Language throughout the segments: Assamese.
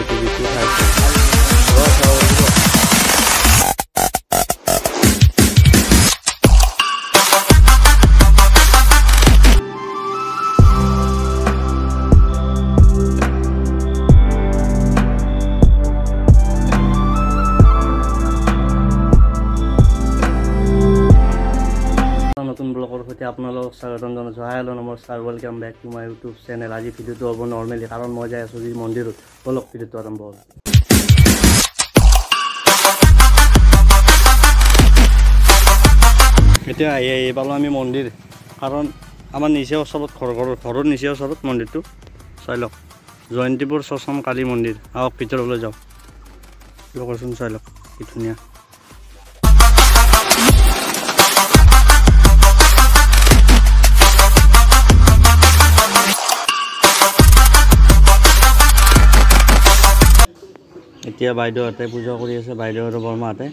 এইটো বিটু খাইছে নতুন ব্লগৰ সৈতে আপোনালোকক স্বাগতম জনাইছোঁ। হাই হেল্ল' নমস্কাৰ, welcome back to my YouTube channel. আজি ভিডিঅ'টো হ'ব নৰ্মেলি, কাৰণ মই যাই আছোঁ মন্দিৰত। বলক ভিডিঅ'টো আৰম্ভ হ'ল। এতিয়া আহি পালোঁ আমি মন্দিৰ, কাৰণ আমাৰ নিচে ওচৰত ঘৰৰ নিচে ওচৰত মন্দিৰটো। চাই লওক, জয়ন্তীপুৰ চচম কালী মন্দিৰ। আহক ভিতৰলৈ যাওঁ, লোকেশ্যন চাই লওক কি ধুনীয়া। এতিয়া বাইদেউহঁতে পূজা কৰি আছে, বাইদেউ আৰু বৰমাহঁতে।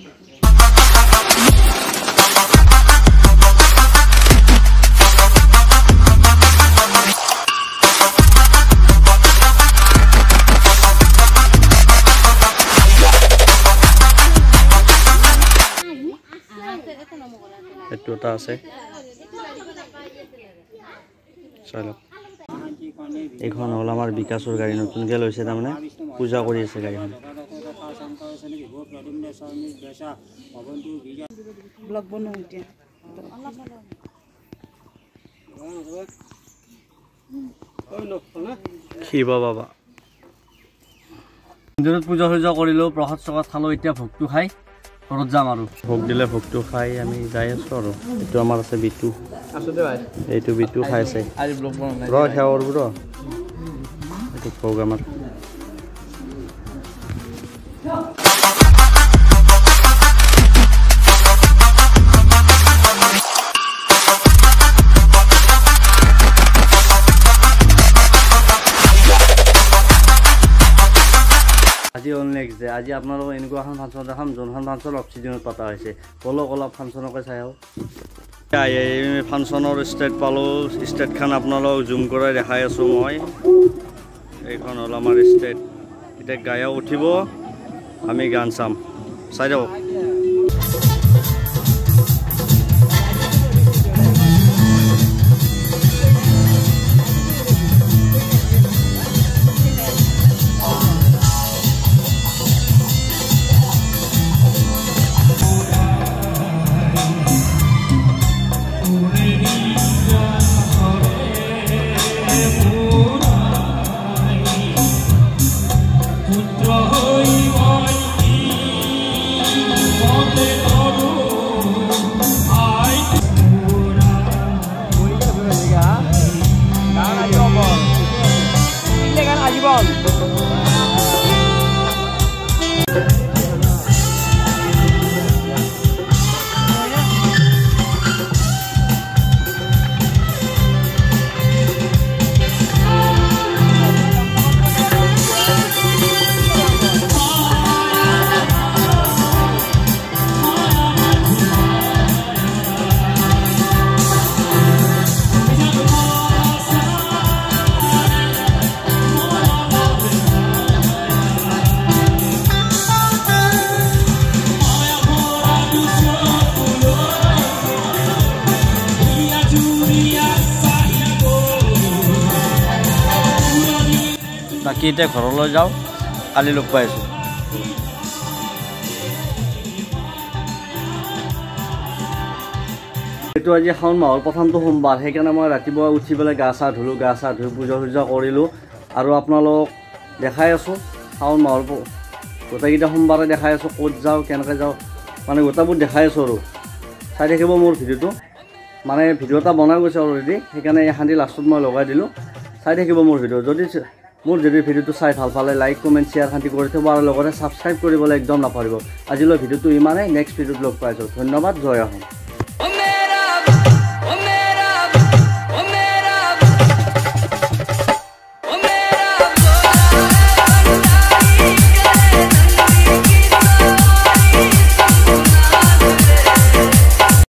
এইটো এটা আছে, চাই লওক। এইখন হ'ল আমাৰ বিকাশৰ গাড়ী, নতুনকৈ লৈছে, তাৰমানে পূজা কৰি আছে গাড়ীখন। শিৱ বাবা মন্দিৰত পূজা চূজা কৰিলোঁ, প্ৰসাদ চসাদ খালোঁ। এতিয়া ভোগটো খাই ঘৰত যাম আৰু। ভোগ দিলে ভোগটো খাই আমি যাই আছোঁ আৰু। এইটো আমাৰ আছে বিটু, এইটো বিটু খাইছে ৰ সেৱাৰ ৰ। এইটো ভোগ আমাৰ। আজি অল নেক্সট ডে। আজি আপোনালোকক এনেকুৱা এখন ফাংচন দেখাম, যোনখন ফাংচন অক্সিজেনত পতা হৈছে। বলক অলপ ফাংচনকে চাই আহক। ফাংচনৰ ষ্টেট পালোঁ, ষ্টেটখন আপোনালোকক জুম কৰাই দেখাই আছোঁ মই। এইখন হ'ল আমাৰ ষ্টেট। এতিয়া গায়ক উঠিব, আমি গান চাম, চাই দিয়ক। বাকী এতিয়া ঘৰলৈ যাওঁ, কালি লগ পাই আছোঁ। এইটো আজি শাওণ মাহৰ প্ৰথমটো সোমবাৰ, সেইকাৰণে মই ৰাতিপুৱা উঠি পেলাই গা চা ধুলোঁ, গা চা ধুই পূজা চূজা কৰিলোঁ। আৰু আপোনালোকক দেখাই আছোঁ শাওণ মাহৰ গোটেইকেইটা সোমবাৰে দেখাই আছোঁ, ক'ত যাওঁ কেনেকৈ যাওঁ, মানে গোটেইবোৰ দেখাই আছোঁ আৰু। চাই থাকিব মোৰ ভিডিঅ'টো, মানে ভিডিঅ' এটা বনাই গৈছে অলৰেডি, সেইকাৰণে এইখানি লাষ্টত মই লগাই দিলোঁ। চাই থাকিব মোৰ ভিডিঅ'। যদি ভিডিঅ'টো চাই ভাল পালে লাইক কমেণ্ট শ্বেয়াৰ খান্তি কৰি থ'ব, আৰু লগতে ছাবস্ক্ৰাইব কৰিবলৈ একদম নাপাহৰিব। আজিলৈ ভিডিঅ'টো ইমানেই, নেক্সট ভিডিঅ'ত লগ পাই আছোঁ। ধন্যবাদ, জয় আহোম।